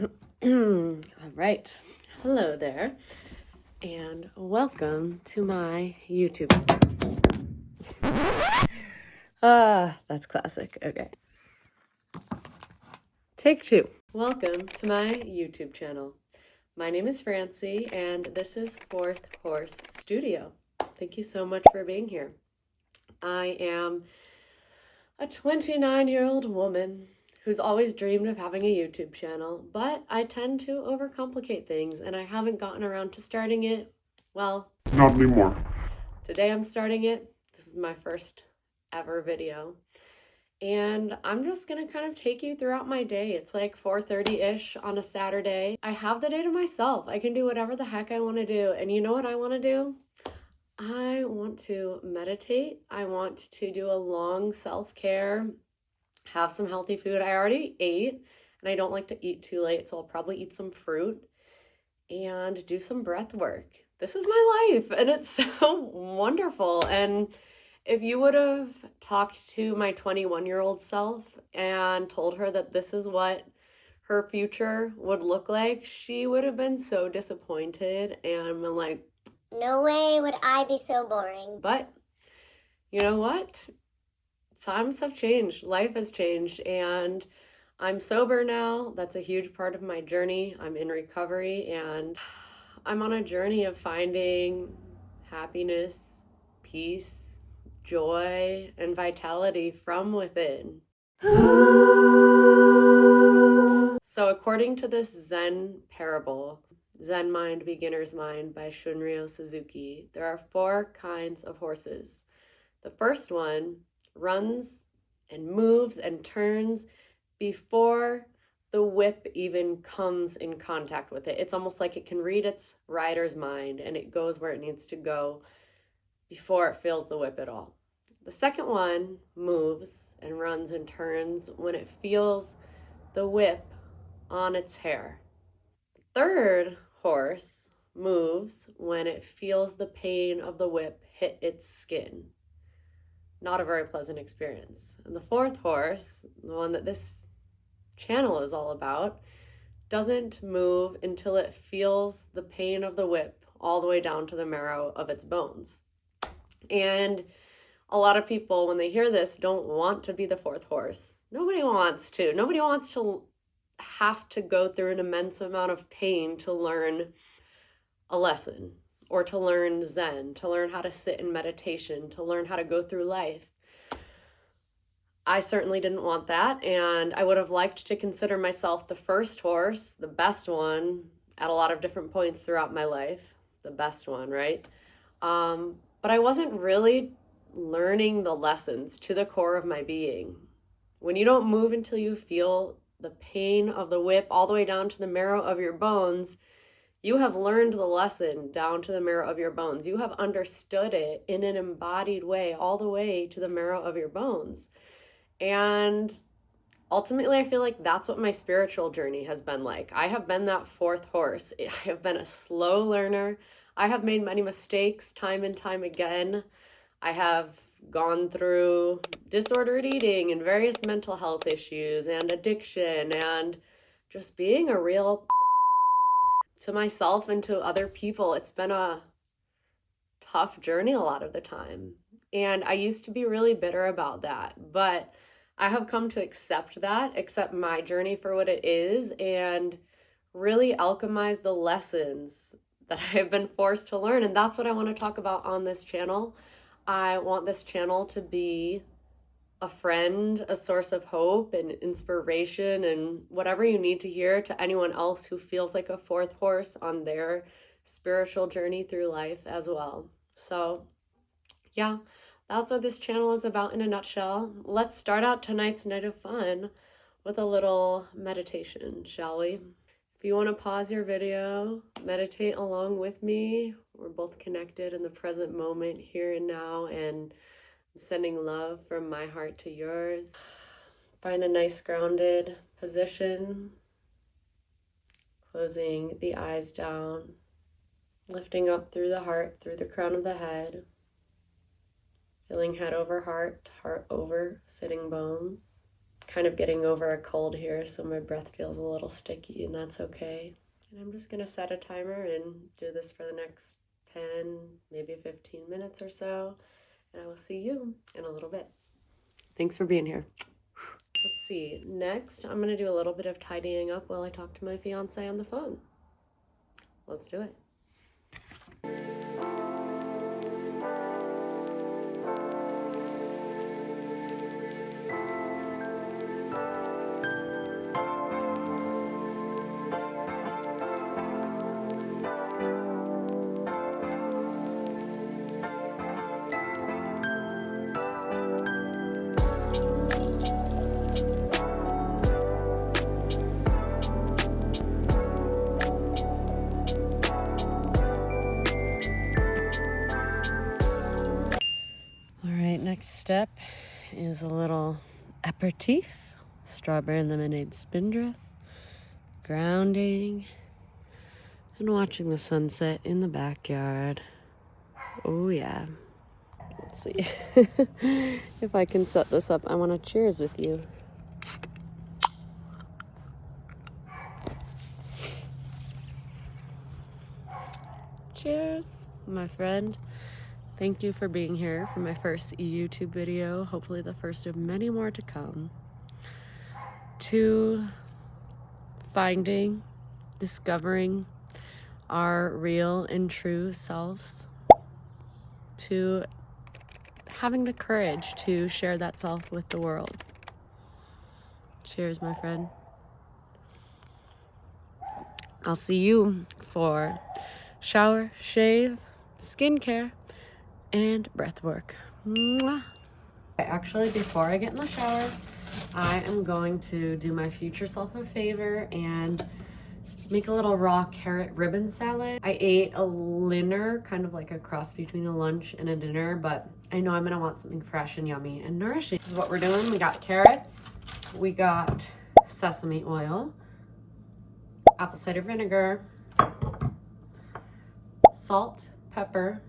All right. Hello there, and welcome to my YouTube. That's classic. Okay. Take two. Welcome to my YouTube channel. My name is Francie, and this is Fourth Horse Studio. Thank you so much for being here. I am a 29-year-old woman who's always dreamed of having a YouTube channel, but I tend to overcomplicate things and I haven't gotten around to starting it. Well, not anymore. Today I'm starting it. This is my first ever video. And I'm just gonna kind of take you throughout my day. It's like 4:30-ish on a Saturday. I have the day to myself. I can do whatever the heck I wanna do. And you know what I wanna do? I want to meditate. I want to do a long self-care, have some healthy food. I already ate, and I don't like to eat too late, so I'll probably eat some fruit and do some breath work. This is my life, and it's so wonderful. And if you would have talked to my 21-year-old self and told her that this is what her future would look like, she would have been so disappointed and been like, no way would I be so boring. But you know what? Times have changed. Life has changed, and I'm sober now. That's a huge part of my journey. I'm in recovery, and I'm on a journey of finding happiness, peace, joy, and vitality from within. So according to this Zen parable, Zen Mind, Beginner's Mind by Shunryo Suzuki, there are 4 kinds of horses. The first one runs and moves and turns before the whip even comes in contact with it. It's almost like it can read its rider's mind and it goes where it needs to go before it feels the whip at all. The second one moves and runs and turns when it feels the whip on its hair. The third horse moves when it feels the pain of the whip hit its skin. Not a very pleasant experience. And the fourth horse, the one that this channel is all about, doesn't move until it feels the pain of the whip all the way down to the marrow of its bones. And a lot of people, when they hear this, don't want to be the fourth horse. Nobody wants to. Nobody wants to have to go through an immense amount of pain to learn a lesson, or to learn Zen, to learn how to sit in meditation, to learn how to go through life. I certainly didn't want that, and I would have liked to consider myself the first horse, the best one, at a lot of different points throughout my life. The best one, right? But I wasn't really learning the lessons to the core of my being. When you don't move until you feel the pain of the whip all the way down to the marrow of your bones, you have learned the lesson down to the marrow of your bones. You have understood it in an embodied way, all the way to the marrow of your bones. And ultimately, I feel like that's what my spiritual journey has been like. I have been that fourth horse. I have been a slow learner. I have made many mistakes time and time again. I have gone through disordered eating and various mental health issues and addiction and just being a real to myself and to other people. It's been a tough journey a lot of the time. And I used to be really bitter about that, but I have come to accept my journey for what it is, and really alchemize the lessons that I have been forced to learn. And that's what I want to talk about on this channel. I want this channel to be a friend, a source of hope and inspiration, and whatever you need to hear to anyone else who feels like a fourth horse on their spiritual journey through life as well. So yeah, that's what this channel is about in a nutshell. Let's start out tonight's night of fun with a little meditation, shall we? If you want to pause your video, meditate along with me. We're both connected in the present moment, here and now, and I'm sending love from my heart to yours. Find a nice grounded position, closing the eyes down, lifting up through the heart, through the crown of the head, feeling head over heart, heart over sitting bones. kind of getting over a cold here, so my breath feels a little sticky, and that's okay. And I'm just gonna set a timer and do this for the next 10, maybe 15 minutes or so, and I will see you in a little bit. Thanks for being here. Let's see, next I'm gonna do a little bit of tidying up while I talk to my fiance on the phone. Let's do it. Next step is a little aperitif, strawberry and lemonade spindrift, grounding, and watching the sunset in the backyard. Oh yeah. Let's see if I can set this up. I want to cheers with you. Cheers, my friend. Thank you for being here for my first YouTube video, hopefully the first of many more to come, to finding, discovering our real and true selves, to having the courage to share that self with the world. Cheers, my friend. I'll see you for shower, shave, skincare, and breath work. Mwah. Actually, before I get in the shower, I am going to do my future self a favor and make a little raw carrot ribbon salad. I ate a dinner, kind of like a cross between a lunch and a dinner, but I know I'm gonna want something fresh and yummy and nourishing. This is what we're doing. We got carrots, we got sesame oil, apple cider vinegar, salt, pepper,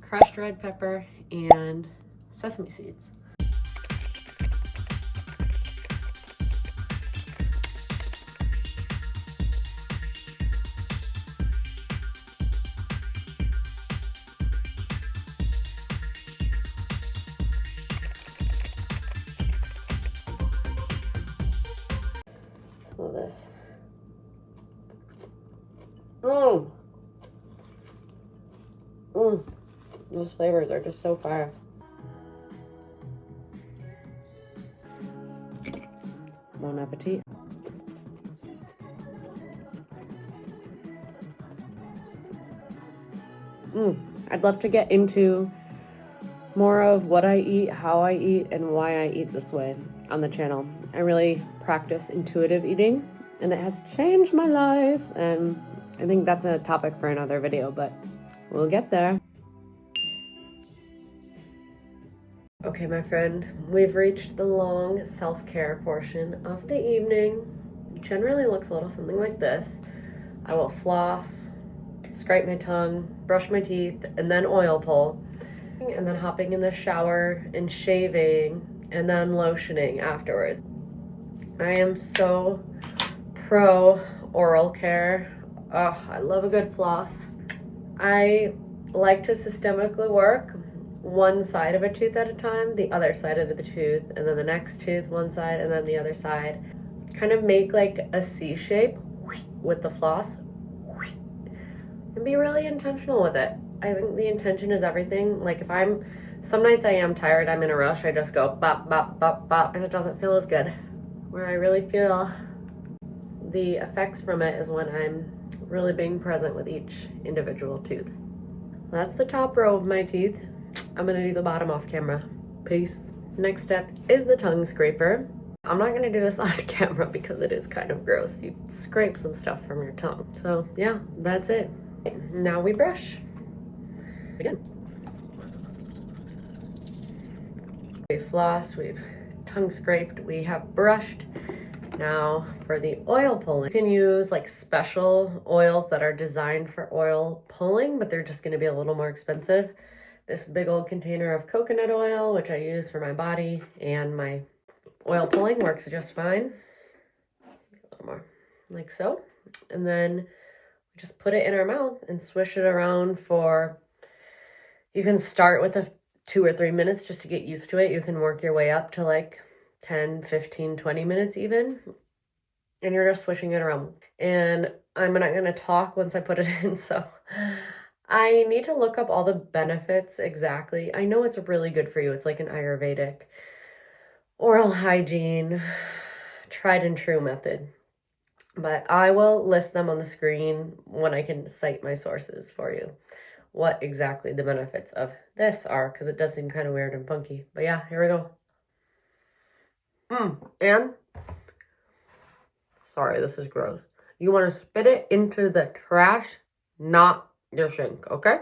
crushed red pepper, and sesame seeds. Some of this. Those flavors are just so fire. Bon appetit. I'd love to get into more of what I eat, how I eat, and why I eat this way on the channel. I really practice intuitive eating, and it has changed my life, and I think that's a topic for another video, but we'll get there. Okay, my friend, we've reached the long self-care portion of the evening. It generally looks a little something like this. I will floss, scrape my tongue, brush my teeth, and then oil pull, and then hopping in the shower and shaving, and then lotioning afterwards. I am so pro oral care. Oh, I love a good floss. I like to systemically work one side of a tooth at a time, the other side of the tooth, and then the next tooth, one side, and then the other side. Kind of make like a C shape with the floss and be really intentional with it. I think the intention is everything. Like some nights I am tired, I'm in a rush, I just go bop, bop, bop, bop, and it doesn't feel as good. Where I really feel the effects from it is when I'm really being present with each individual tooth. That's the top row of my teeth. I'm gonna do the bottom off camera. Peace. Next step is the tongue scraper. I'm not gonna do this on camera because it is kind of gross. You scrape some stuff from your tongue. So yeah, that's it. Now we brush. Again. We've flossed, we've tongue scraped, we have brushed. Now for the oil pulling, you can use like special oils that are designed for oil pulling, but they're just gonna be a little more expensive. This big old container of coconut oil, which I use for my body and my oil pulling works just fine. A little more, like so. And then just put it in our mouth and swish it around for, you can start with 2 or 3 minutes just to get used to it. You can work your way up to like 10, 15, 20 minutes even. And you're just swishing it around. And I'm not going to talk once I put it in, so I need to look up all the benefits exactly. I know it's really good for you. It's like an Ayurvedic oral hygiene, tried and true method. But I will list them on the screen when I can cite my sources for you, what exactly the benefits of this are, because it does seem kind of weird and funky. But yeah, here we go. And, sorry, this is gross. You want to spit it into the trash, not your sink, okay?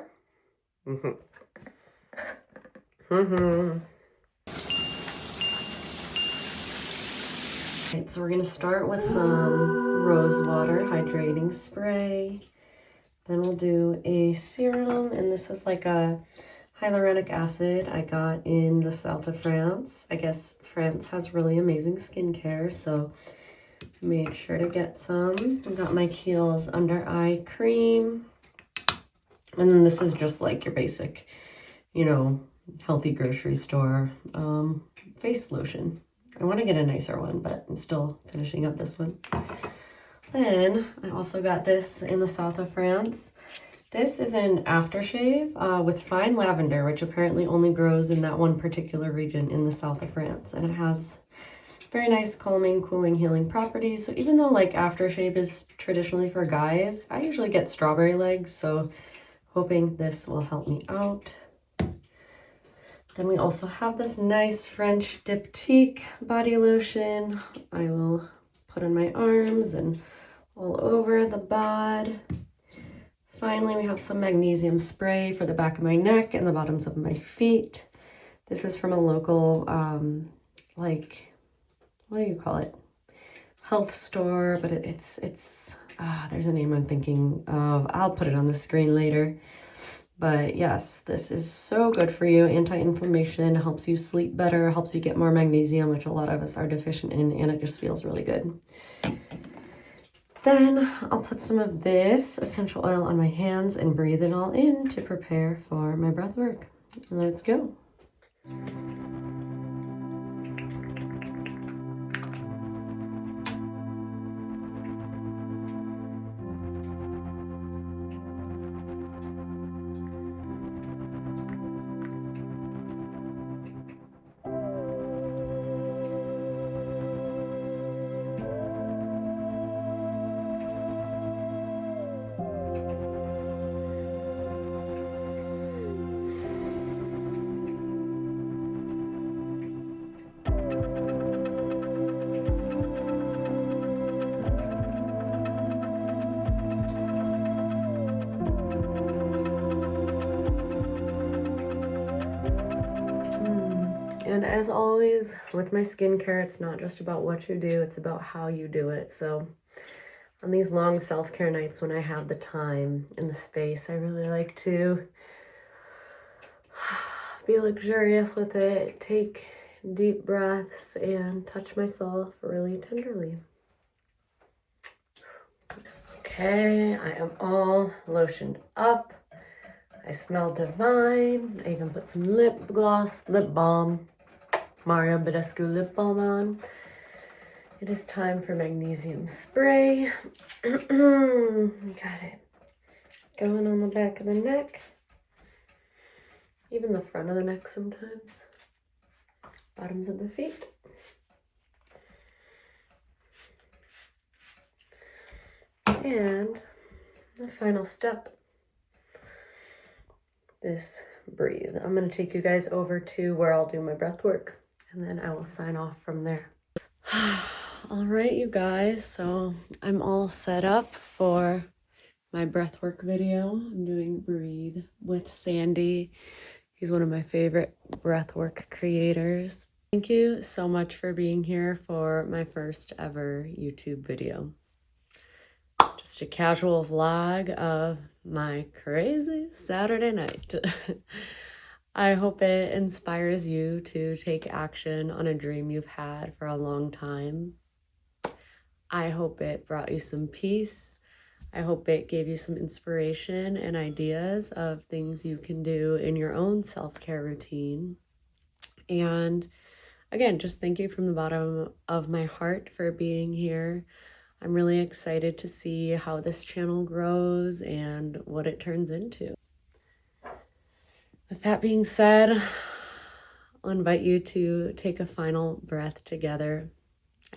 Alright, so we're going to start with some rose water hydrating spray. Then we'll do a serum, and this is like a hyaluronic acid I got in the south of France. I guess France has really amazing skincare, so I made sure to get some. I got my Kiehl's under eye cream. And then this is just like your basic, you know, healthy grocery store face lotion. I want to get a nicer one, but I'm still finishing up this one. Then I also got this in the south of France. This is an aftershave with fine lavender, which apparently only grows in that one particular region in the south of France. And it has very nice calming, cooling, healing properties. So even though like aftershave is traditionally for guys, I usually get strawberry legs, so hoping this will help me out. Then we also have this nice French diptyque body lotion. I will put on my arms and all over the bod. Finally, we have some magnesium spray for the back of my neck and the bottoms of my feet. This is from a local, like, what do you call it? Health store, but it's there's a name I'm thinking of. I'll put it on the screen later. But yes, this is so good for you. Anti-inflammation, helps you sleep better, helps you get more magnesium, which a lot of us are deficient in, and it just feels really good. Then I'll put some of this essential oil on my hands and breathe it all in to prepare for my breath work. Let's go. And as always, with my skincare, it's not just about what you do, it's about how you do it. So on these long self-care nights when I have the time and the space, I really like to be luxurious with it, take deep breaths, and touch myself really tenderly. Okay, I am all lotioned up. I smell divine. I even put some lip gloss, lip balm, Mario Badescu lip balm on. It is time for magnesium spray. Got it going on the back of the neck, even the front of the neck sometimes, bottoms of the feet. And the final step, this breathe. I'm going to take you guys over to where I'll do my breath work, and then I will sign off from there. All right, you guys, so I'm all set up for my breathwork video. I'm doing Breathe with Sandy. He's one of my favorite breathwork creators. Thank you so much for being here for my first ever YouTube video. Just a casual vlog of my crazy Saturday night. I hope it inspires you to take action on a dream you've had for a long time. I hope it brought you some peace. I hope it gave you some inspiration and ideas of things you can do in your own self-care routine. And again, just thank you from the bottom of my heart for being here. I'm really excited to see how this channel grows and what it turns into. With that being said, I'll invite you to take a final breath together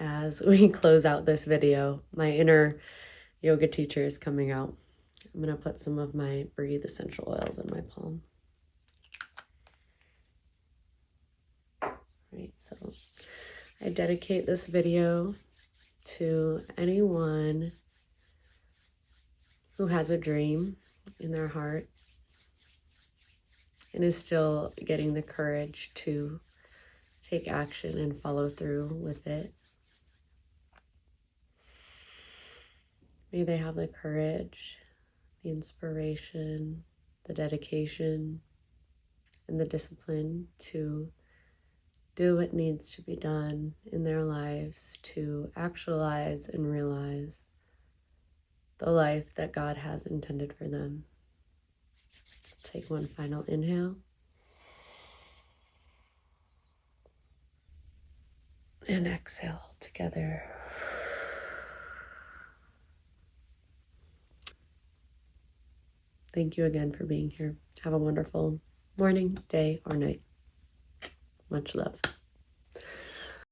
as we close out this video. My inner yoga teacher is coming out. I'm going to put some of my Breathe essential oils in my palm. Right, so I dedicate this video to anyone who has a dream in their heart and is still getting the courage to take action and follow through with it. May they have the courage, the inspiration, the dedication, and the discipline to do what needs to be done in their lives to actualize and realize the life that God has intended for them. Take one final inhale. And exhale together. Thank you again for being here. Have a wonderful morning, day, or night. Much love.